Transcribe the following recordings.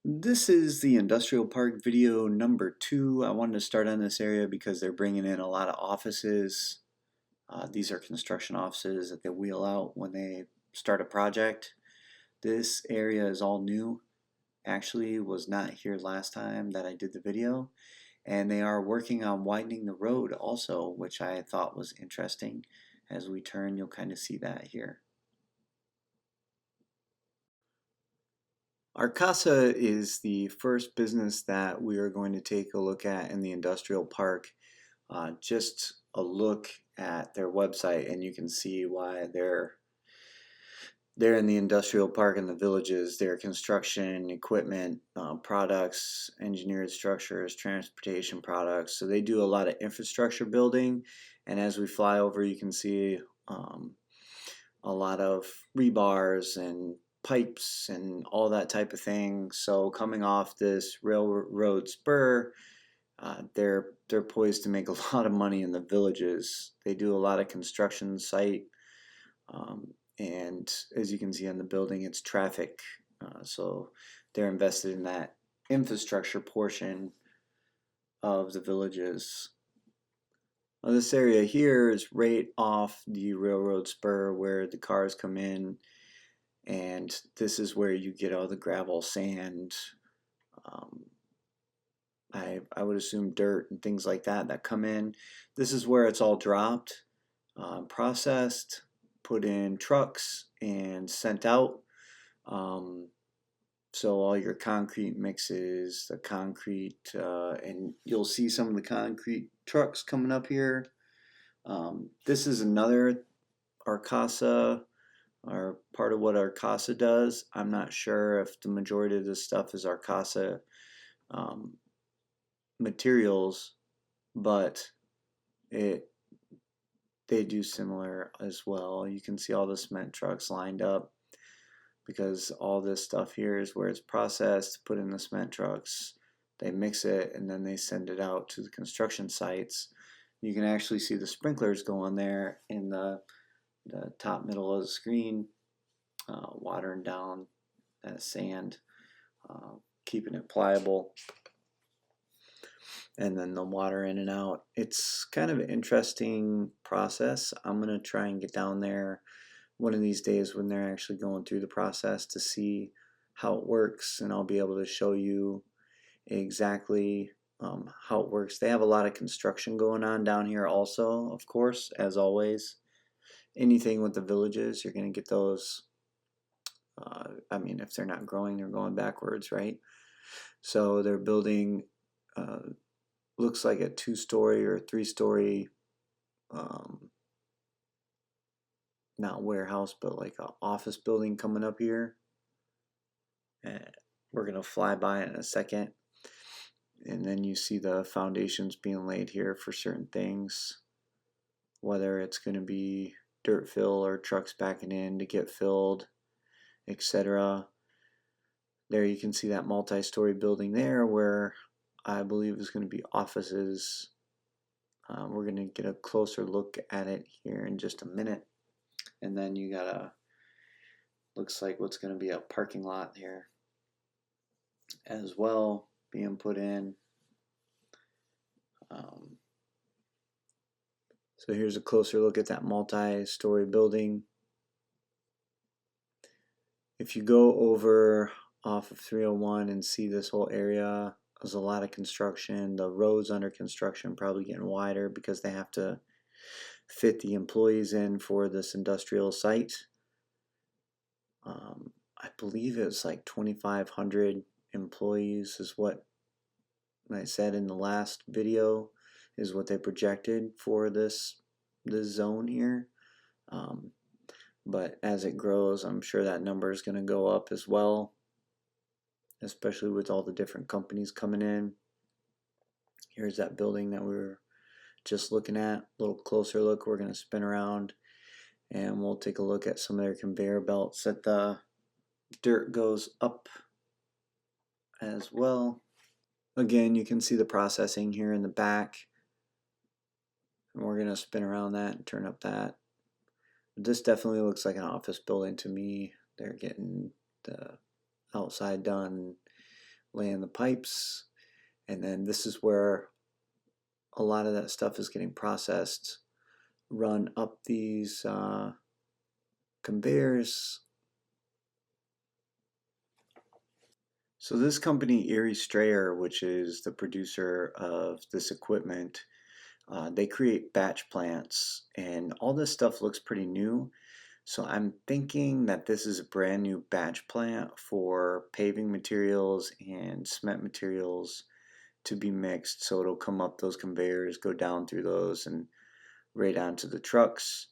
This is the industrial park video number 2. I wanted to start on this area because they're bringing in a lot of offices. These are construction offices that they wheel out when they start a project. This area is all new. Actually, was not here last time that I did the video. And they are working on widening the road also, which I thought was interesting. As we turn, you'll kind of see that here. Arcasa is the first business that we are going to take a look at in the industrial park. Just a look at their website and you can see why they're in the industrial park in the villages. Their construction equipment, products, engineered structures, transportation products. So they do a lot of infrastructure building, and as we fly over you can see a lot of rebars and pipes and all that type of thing. So coming off this railroad spur, they're poised to make a lot of money in the villages. They do a lot of construction site, and as you can see on the building, it's traffic. So they're invested in that infrastructure portion of the villages. Now, this area here is right off the railroad spur where the cars come in, and this is where you get all the gravel, sand, um, I would assume dirt and things like that that come in. This is where it's all dropped, processed, put in trucks, and sent out. Um, so all your concrete mixes, the concrete, and you'll see some of the concrete trucks coming up here. This is another Arcasa, or part of what Arcasa does. I'm not sure if the majority of this stuff is Arcasa um, materials, but it they do similar as well. You can see all the cement trucks lined up because all this stuff here is where it's processed, put in the cement trucks, they mix it, and then they send it out to the construction sites. You can actually see the sprinklers go on there in the top middle of the screen, watering down that sand, keeping it pliable, and then the water in and out. It's kind of an interesting process. I'm going to try and get down there one of these days when they're actually going through the process to see how it works, and I'll be able to show you exactly how it works. They have a lot of construction going on down here also, of course, as always. Anything with the villages, you're going to get those. I mean, if they're not growing, they're going backwards, right? So they're building, looks like a 2-story or 3-story, um, not warehouse, but like an office building coming up here. And we're going to fly by it in a second. And then you see the foundations being laid here for certain things, whether it's going to be dirt fill or trucks backing in to get filled, etc. There you can see that multi-story building there where I believe is going to be offices. We're going to get a closer look at it here in just a minute. And then you got a, looks like what's going to be a parking lot here as well being put in. Um, so here's a closer look at that multi-story building. If you go over off of 301 and see this whole area, there's a lot of construction. The roads under construction probably getting wider because they have to fit the employees in for this industrial site. I believe it's like 2,500 employees is what I said in the last video, is what they projected for this zone here. But as it grows, I'm sure that number is going to go up as well, especially with all the different companies coming in. Here's that building that we were just looking at. A little closer look. We're going to spin around and we'll take a look at some of their conveyor belts that the dirt goes up as well. Again, you can see the processing here in the back. And we're going to spin around that and turn up that. This definitely looks like an office building to me. They're getting the outside done laying the pipes, and then this is where a lot of that stuff is getting processed, run up these conveyors. So this company, Erie Strayer, which is the producer of this equipment, they create batch plants, and all this stuff looks pretty new. So I'm thinking that this is a brand new batch plant for paving materials and cement materials to be mixed. So it'll come up those conveyors, go down through those, and right onto the trucks.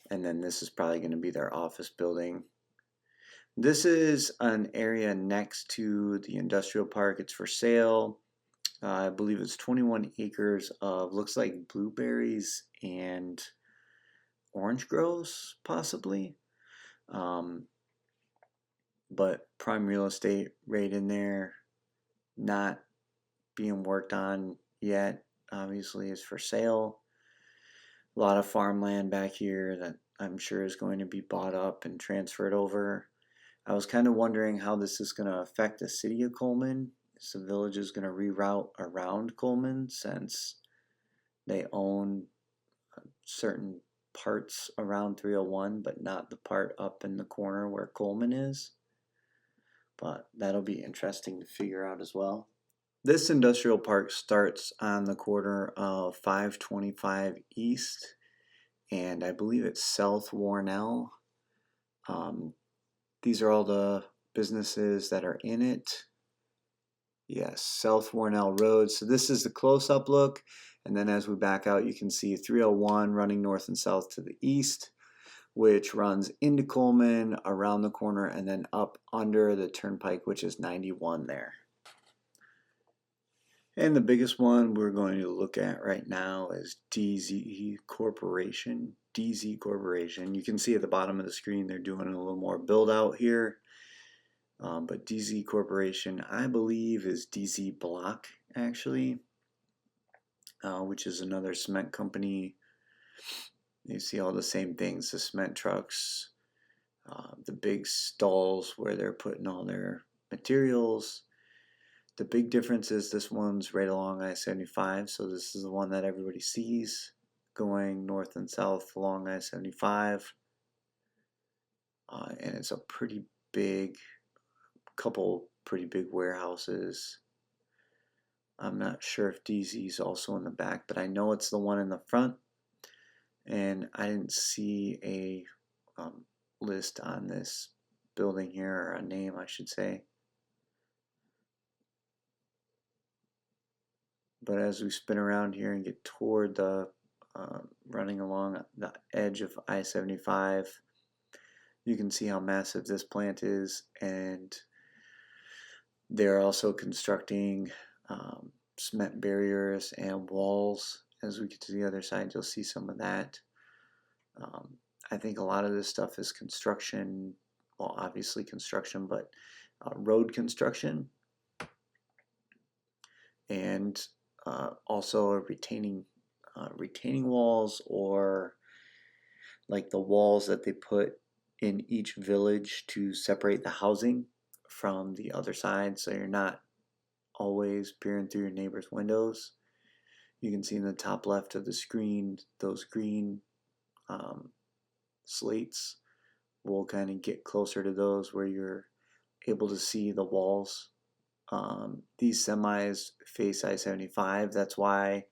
And then this is probably going to be their office building. This is an area next to the industrial park. It's for sale. I believe it's 21 acres of, looks like blueberries and orange groves, possibly. Um, but prime real estate right in there, not being worked on yet. Obviously, is for sale. A lot of farmland back here that I'm sure is going to be bought up and transferred over. I was kind of wondering how this is going to affect the city of Coleman. Is the village is going to reroute around Coleman since they own certain parts around 301, but not the part up in the corner where Coleman is. But that'll be interesting to figure out as well. This industrial park starts on the corner of 525 East, and I believe it's South Warnell. These are all the businesses that are in it. Yes, South Warnell Road. So this is the close-up look, and then as we back out, you can see 301 running north and south to the east, which runs into Coleman, around the corner, and then up under the turnpike, which is 91 there. And the biggest one we're going to look at right now is DZ Corporation. DZ Corporation. You can see at the bottom of the screen they're doing a little more build out here. But DZ Corporation, I believe, is DZ Block, actually, which is another cement company. You see all the same things, the cement trucks, the big stalls where they're putting all their materials. The big difference is this one's right along I-75, so this is the one that everybody sees going north and south along I-75. And it's a pretty big, couple pretty big warehouses. I'm not sure if DZ is also in the back, but I know it's the one in the front. And I didn't see a list on this building here, or a name, I should say. But as we spin around here and get toward the running along the edge of I-75, you can see how massive this plant is, and they're also constructing cement barriers and walls. As we get to the other side, you'll see some of that. I think a lot of this stuff is construction, well, obviously construction, but road construction, and also retaining walls, or like the walls that they put in each village to separate the housing from the other side, so you're not always peering through your neighbor's windows. You can see in the top left of the screen those green slates. We'll kind of get closer to those where you're able to see the walls. These semis face I-75. That's why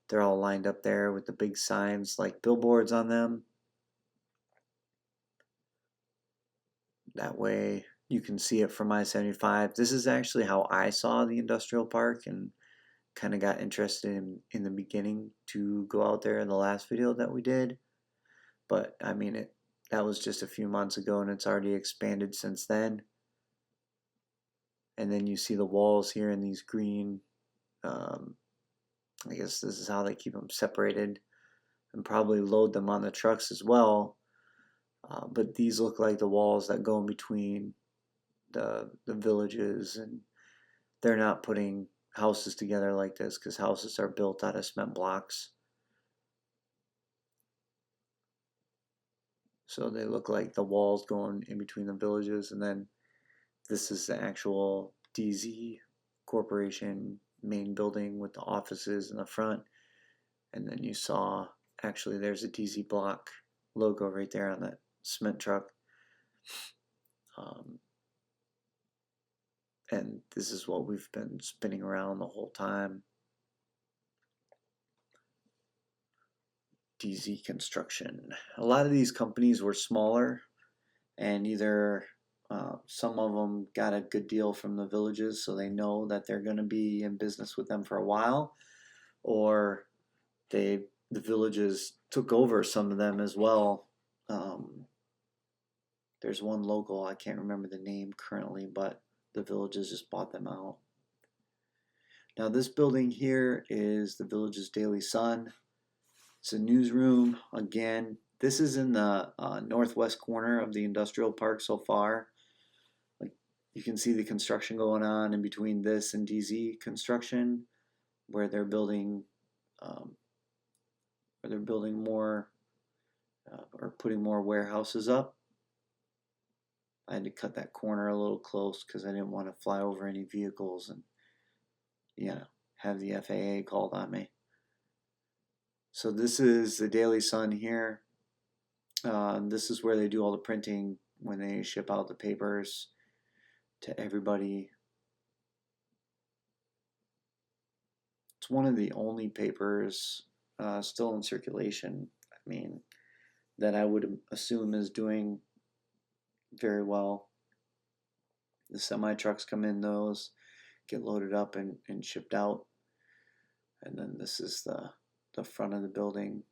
they're all lined up there with the big signs like billboards on them. That way you can see it from I-75. This is actually how I saw the industrial park and kind of got interested in the beginning to go out there in the last video that we did. But I mean, that was just a few months ago, and it's already expanded since then. And then you see the walls here in these green, I guess this is how they keep them separated, and probably load them on the trucks as well. But these look like the walls that go in between the villages, and they're not putting houses together like this because houses are built out of cement blocks. So they look like the walls going in between the villages, and then This is the actual DZ Corporation main building with the offices in the front. And then you saw, actually there's a DZ Block logo right there on that cement truck. And this is what we've been spinning around the whole time. DZ Construction. A lot of these companies were smaller, and either some of them got a good deal from the villages, so they know that they're going to be in business with them for a while, or the villages took over some of them as well. There's one local, I can't remember the name currently, but the villages just bought them out. Now this building here is the Villages Daily Sun. It's a newsroom. Again, this is in the northwest corner of the industrial park so far. Like, you can see the construction going on in between this and DZ construction, where they're building more or putting more warehouses up. I had to cut that corner a little close because I didn't want to fly over any vehicles and have the FAA called on me. So this is the Daily Sun here. This is where they do all the printing when they ship out the papers to everybody. It's one of the only papers still in circulation, I mean, that I would assume is doing very well. The semi trucks come in, those get loaded up and shipped out. And then this is the front of the building,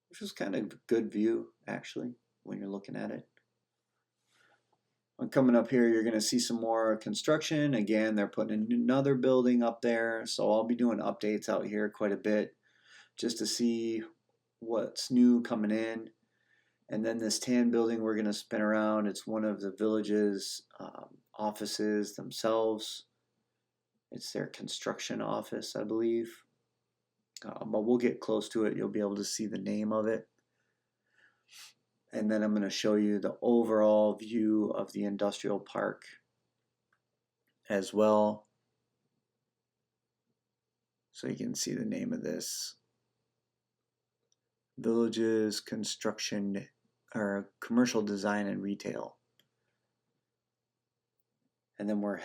which is kind of a good view actually when you're looking at it. Coming up here, you're going to see some more construction. Again, they're putting another building up there, so I'll be doing updates out here quite a bit just to see what's new coming in. And then this tan building we're going to spin around. It's one of the village's offices themselves. It's their construction office, I believe. But we'll get close to it. You'll be able to see the name of it. And then I'm going to show you the overall view of the industrial park as well. So you can see the name of this. Villages Construction, or Commercial Design and Retail. And then we're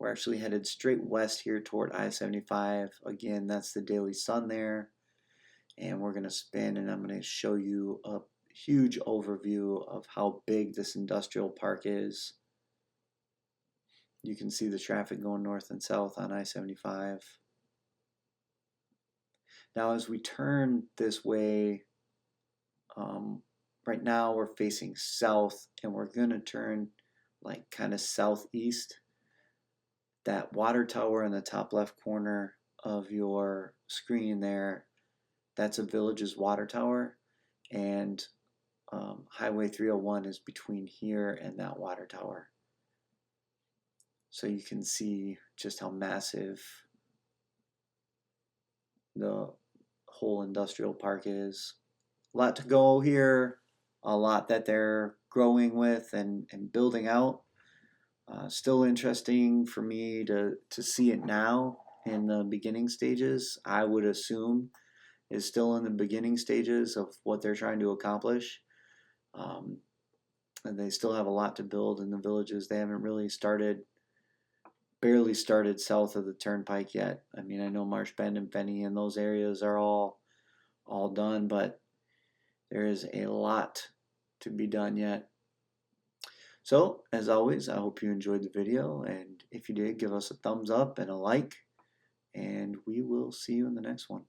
actually headed straight west here toward I-75. Again, that's the Daily Sun there. And we're going to spin, and I'm going to show you a huge overview of how big this industrial park is. You can see the traffic going north and south on I-75. Now as we turn this way, right now we're facing south, and we're going to turn like kind of southeast. That water tower in the top left corner of your screen there, that's a Villages water tower, and Highway 301 is between here and that water tower. So you can see just how massive the whole industrial park is. A lot to go here, a lot that they're growing with and building out. Still interesting for me to see it now in the beginning stages. I would assume is still in the beginning stages of what they're trying to accomplish. And they still have a lot to build in the villages. They haven't really barely started south of the turnpike yet. I mean, I know Marsh Bend and Fenny and those areas are all done, but there is a lot to be done yet. So, as always, I hope you enjoyed the video, and if you did, give us a thumbs up and a like, and we will see you in the next one.